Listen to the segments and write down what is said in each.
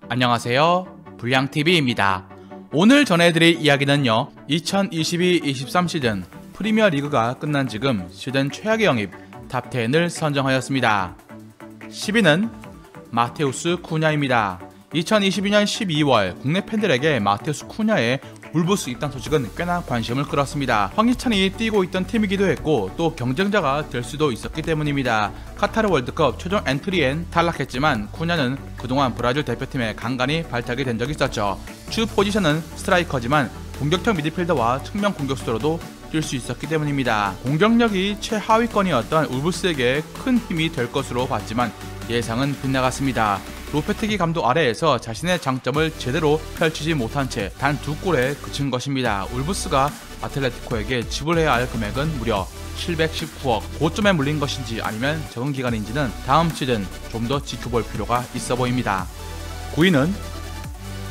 안녕하세요, 불량TV입니다. 오늘 전해드릴 이야기는요, 2022-23 시즌 프리미어 리그가 끝난 지금 시즌 최악의 영입 탑 10을 선정하였습니다. 10위는 마테우스 쿠냐입니다. 2022년 12월 국내 팬들에게 마테우스 쿠냐의 울브스 입단 소식은 꽤나 관심을 끌었습니다. 황희찬이 뛰고 있던 팀이기도 했고 또 경쟁자가 될 수도 있었기 때문입니다. 카타르 월드컵 최종 엔트리엔 탈락했지만 쿠냐는 그동안 브라질 대표팀에 간간히 발탁이 된 적이 있었죠. 주 포지션은 스트라이커지만 공격형 미드필더와 측면 공격수로도 뛸 수 있었기 때문입니다. 공격력이 최하위권이었던 울브스에게 큰 힘이 될 것으로 봤지만 예상은 빗나갔습니다. 로페테기 감독 아래에서 자신의 장점을 제대로 펼치지 못한 채 단 2골에 그친 것입니다. 울브스가 아틀레티코에게 지불해야 할 금액은 무려 719억. 고점에 물린 것인지 아니면 적응 기간인지는 다음 시즌 좀 더 지켜볼 필요가 있어 보입니다. 9위는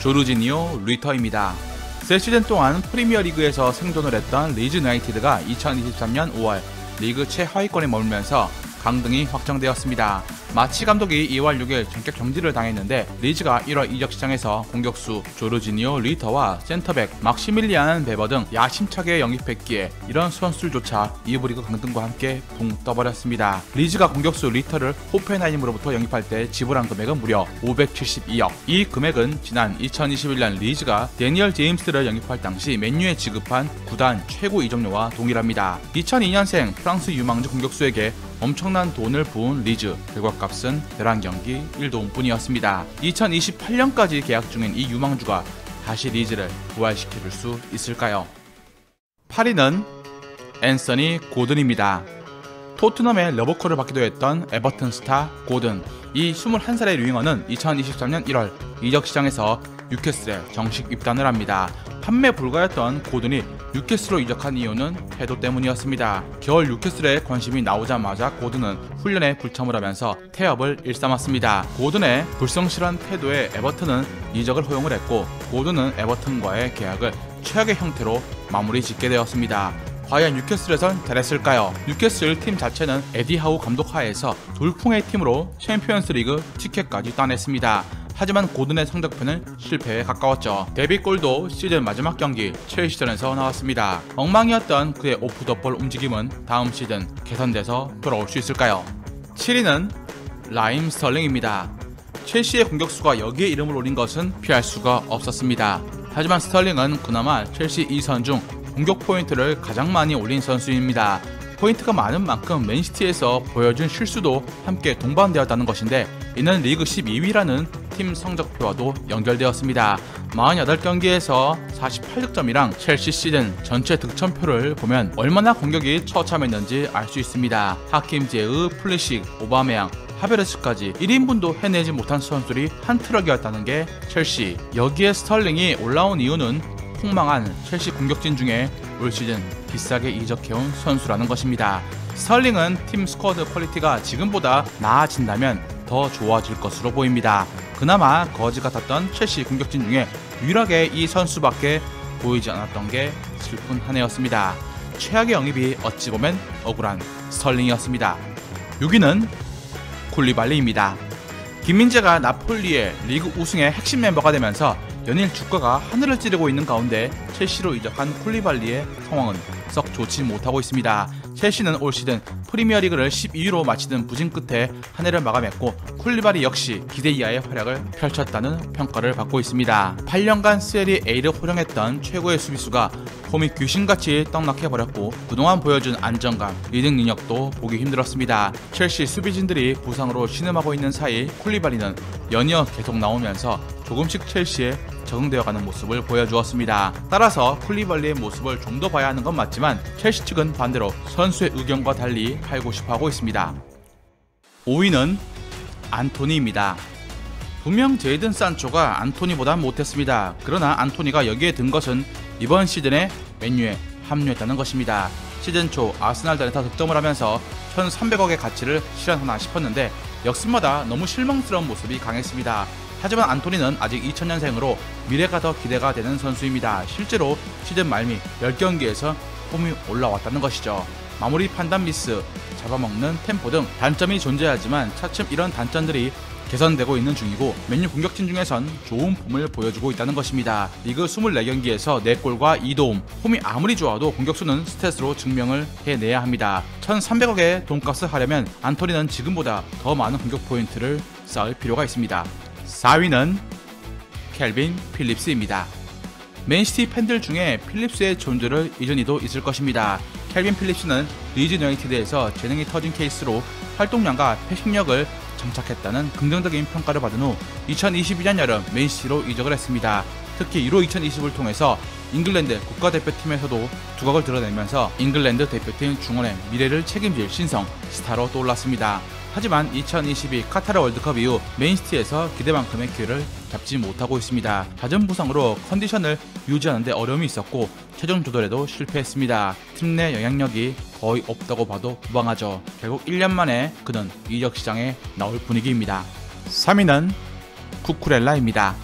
조르지니오 리터입니다. 새 시즌 동안 프리미어 리그에서 생존을 했던 리즈 유나이티드가 2023년 5월 리그 최하위권에 머물면서 강등이 확정되었습니다. 마치 감독이 2월 6일 전격 정지를 당했는데 리즈가 1월 이적 시장에서 공격수 조르지니오 리터와 센터백 막시밀리안 베버 등 야심차게 영입했기에 이런 선수들조차 2부 리그 강등과 함께 붕 떠버렸습니다. 리즈가 공격수 리터를 호펜하임으로부터 영입할 때 지불한 금액은 무려 572억. 이 금액은 지난 2021년 리즈가 데니얼 제임스를 영입할 당시 맨유에 지급한 구단 최고 이적료와 동일합니다. 2002년생 프랑스 유망주 공격수에게 엄청난 돈을 부은 리즈, 결과값은 11경기 1도움뿐이었습니다. 2028년까지 계약 중인 이 유망주가 다시 리즈를 부활시켜줄 수 있을까요? 8위는 앤서니 고든입니다. 토트넘의 러브콜을 받기도 했던 에버튼 스타 고든. 이 21살의 유잉어는 2023년 1월 이적 시장에서 뉴캐슬에 정식 입단을 합니다. 판매 불가였던 고든이 뉴캐슬로 이적한 이유는 태도 때문이었습니다. 겨울 뉴캐슬에 관심이 나오자마자 고든은 훈련에 불참을 하면서 태업을 일삼았습니다. 고든의 불성실한 태도에 에버튼은 이적을 허용을 했고 고든은 에버튼과의 계약을 최악의 형태로 마무리 짓게 되었습니다. 과연 뉴캐슬에선 잘했을까요? 뉴캐슬 팀 자체는 에디 하우 감독 하에서 돌풍의 팀으로 챔피언스 리그 티켓까지 따냈습니다. 하지만 고든의 성적표는 실패에 가까웠죠. 데뷔골도 시즌 마지막 경기 첼시전에서 나왔습니다. 엉망이었던 그의 오프 더 볼 움직임은 다음 시즌 개선돼서 돌아올 수 있을까요? 7위는 라임 스털링입니다. 첼시의 공격수가 여기에 이름을 올린 것은 피할 수가 없었습니다. 하지만 스털링은 그나마 첼시 2선 중 공격 포인트를 가장 많이 올린 선수입니다. 포인트가 많은 만큼 맨시티에서 보여준 실수도 함께 동반되었다는 것인데 이는 리그 12위라는 팀 성적표와도 연결되었습니다. 48경기에서 48득점이랑 첼시 시즌 전체 득점표를 보면 얼마나 공격이 처참했는지 알 수 있습니다. 하킴 지에흐, 플리식, 오바메양, 하베르츠까지 1인분도 해내지 못한 선수들이 한 트럭이었다는 게 첼시. 여기에 스털링이 올라온 이유는 폭망한 첼시 공격진 중에 올 시즌 비싸게 이적해온 선수라는 것입니다. 스털링은 팀 스쿼드 퀄리티가 지금보다 나아진다면 더 좋아질 것으로 보입니다. 그나마 거지 같았던 첼시 공격진 중에 유일하게 이 선수밖에 보이지 않았던 게 슬픈 한 해였습니다. 최악의 영입이 어찌 보면 억울한 스털링이었습니다. 6위는 쿨리발리입니다. 김민재가 나폴리의 리그 우승의 핵심 멤버가 되면서 연일 주가가 하늘을 찌르고 있는 가운데 첼시로 이적한 쿨리발리의 상황은 썩 좋지 못하고 있습니다. 첼시는 올 시즌 프리미어리그를 12위로 마치는 부진 끝에 한 해를 마감했고 쿨리발리 역시 기대 이하의 활약을 펼쳤다는 평가를 받고 있습니다. 8년간 세리 A를 호령했던 최고의 수비수가 폼이 귀신같이 떡락해버렸고 그동안 보여준 안정감, 리딩 능력도 보기 힘들었습니다. 첼시 수비진들이 부상으로 신음하고 있는 사이 쿨리발리는 연이어 계속 나오면서 조금씩 첼시에 적응되어가는 모습을 보여주었습니다. 따라서 쿨리발리의 모습을 좀 더 봐야 하는 건 맞지만 첼시 측은 반대로 선수의 의견과 달리 팔고 싶어하고 있습니다. 5위는 안토니입니다. 분명 제이든 산초가 안토니보다 못했습니다. 그러나 안토니가 여기에 든 것은 이번 시즌에 맨유에 합류했다는 것입니다. 시즌 초 아스날전에서 득점을 하면서 1,300억의 가치를 실현하나 싶었는데 역습마다 너무 실망스러운 모습이 강했습니다. 하지만 안토니는 아직 2000년생으로 미래가 더 기대가 되는 선수입니다. 실제로 시즌 말미 10경기에서 폼이 올라왔다는 것이죠. 마무리 판단 미스, 잡아먹는 템포 등 단점이 존재하지만 차츰 이런 단점들이 개선되고 있는 중이고 맨유 공격진 중에선 좋은 폼을 보여주고 있다는 것입니다. 리그 24경기에서 4골과 2도움, 폼이 아무리 좋아도 공격수는 스탯으로 증명을 해내야 합니다. 1300억의 돈값을 하려면 안토니는 지금보다 더 많은 공격 포인트를 쌓을 필요가 있습니다. 4위는 켈빈 필립스입니다. 맨시티 팬들 중에 필립스의 존재를 잊은 이도 있을 것입니다. 켈빈 필립스는 리즈 유나이티드에서 재능이 터진 케이스로 활동량과 패싱력을 장착했다는 긍정적인 평가를 받은 후 2022년 여름 맨시티로 이적을 했습니다. 특히 유로 2020을 통해서 잉글랜드 국가대표팀에서도 두각을 드러내면서 잉글랜드 대표팀 중원의 미래를 책임질 신성 스타로 떠올랐습니다. 하지만 2022 카타르 월드컵 이후 맨시티에서 기대만큼의 기회를 잡지 못하고 있습니다. 잦은 부상으로 컨디션을 유지하는 데 어려움이 있었고 최종 조달에도 실패했습니다. 팀 내 영향력이 거의 없다고 봐도 무방하죠. 결국 1년 만에 그는 이적 시장에 나올 분위기입니다. 3위는 쿠쿠렐라입니다.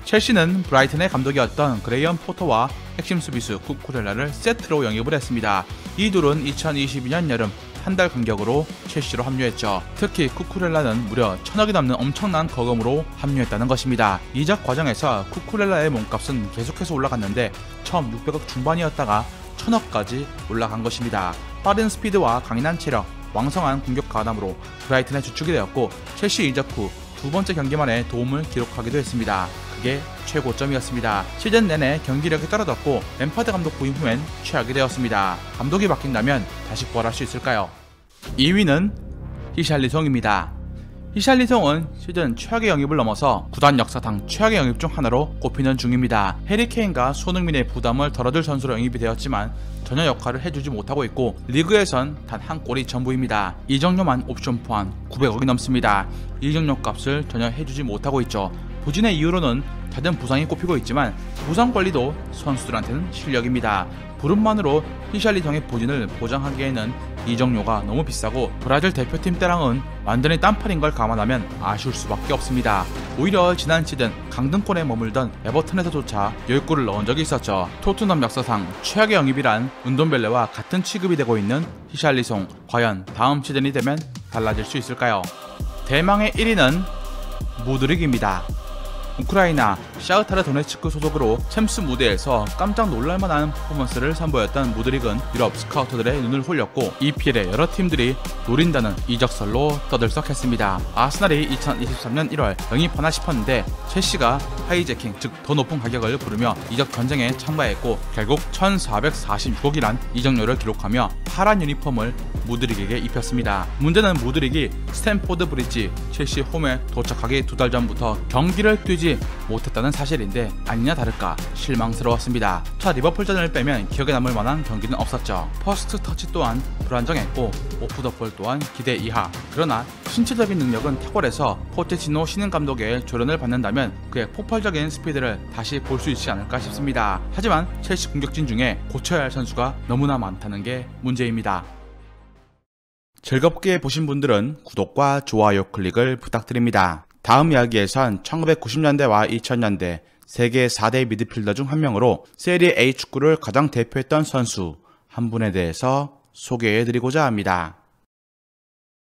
첼시는 브라이튼의 감독이었던 그레이엄 포터와 핵심 수비수 쿠쿠렐라를 세트로 영입을 했습니다. 이 둘은 2022년 여름 한 달 간격으로 첼시로 합류했죠. 특히 쿠쿠렐라는 무려 1000억이 넘는 엄청난 거금으로 합류했다는 것입니다. 이적 과정에서 쿠쿠렐라의 몸값은 계속해서 올라갔는데 처음 600억 중반이었다가 1000억까지 올라간 것입니다. 빠른 스피드와 강인한 체력, 왕성한 공격 가담으로 브라이튼의 주축이 되었고 첼시 이적 후 두 번째 경기만에 도움을 기록하기도 했습니다. 그게 최고점이었습니다. 시즌 내내 경기력이 떨어졌고 램파드 감독 부임 후엔 최악이 되었습니다. 감독이 바뀐다면 다시 부활할 수 있을까요? 2위는 히샬리송입니다. 히샬리송은 시즌 최악의 영입을 넘어서 구단 역사상 최악의 영입 중 하나로 꼽히는 중입니다. 해리 케인과 손흥민의 부담을 덜어줄 선수로 영입이 되었지만 전혀 역할을 해주지 못하고 있고 리그에선 단 한 골이 전부입니다. 이적료만 옵션 포함 900억이 넘습니다. 이적료 값을 전혀 해주지 못하고 있죠. 부진의 이유로는 잦은 부상이 꼽히고 있지만 부상 관리도 선수들한테는 실력입니다. 부름만으로 히샬리송의 부진을 보장하기에는 이적료가 너무 비싸고 브라질 대표팀 때랑은 완전히 딴판인 걸 감안하면 아쉬울 수밖에 없습니다. 오히려 지난 시즌 강등권에 머물던 에버튼에서조차 10골을 넣은 적이 있었죠. 토트넘 역사상 최악의 영입이란 운돈벨레와 같은 취급이 되고 있는 히샬리송, 과연 다음 시즌이 되면 달라질 수 있을까요? 대망의 1위는 무드릭입니다. 우크라이나 샤흐타르 도네츠크 소속으로 챔스 무대에서 깜짝 놀랄만한 퍼포먼스를 선보였던 무드릭은 유럽 스카우터들의 눈을 홀렸고 EPL의 여러 팀들이 노린다는 이적설로 떠들썩했습니다. 아스날이 2023년 1월 영입하나 싶었는데 첼시가 하이제킹, 즉 더 높은 가격을 부르며 이적 전쟁에 참가했고 결국 1446억이란 이적료를 기록하며 파란 유니폼을 무드릭에게 입혔습니다. 문제는 무드릭이 스탠포드 브리지 첼시 홈에 도착하기 2달 전부터 경기를 뛰지 못했다는 사실인데 아니냐 다를까 실망스러웠습니다. 차 리버풀전을 빼면 기억에 남을 만한 경기는 없었죠. 퍼스트 터치 또한 불안정했고 오프 더 볼 또한 기대 이하. 그러나 신체적인 능력은 탁월해서 포체티노 신인 감독의 조련을 받는다면 그의 폭발적인 스피드를 다시 볼 수 있지 않을까 싶습니다. 하지만 첼시 공격진 중에 고쳐야 할 선수가 너무나 많다는 게 문제입니다. 즐겁게 보신 분들은 구독과 좋아요 클릭을 부탁드립니다. 다음 이야기에선 1990년대와 2000년대 세계 4대 미드필더 중 한 명으로 세리에 A 축구를 가장 대표했던 선수 한 분에 대해서 소개해드리고자 합니다.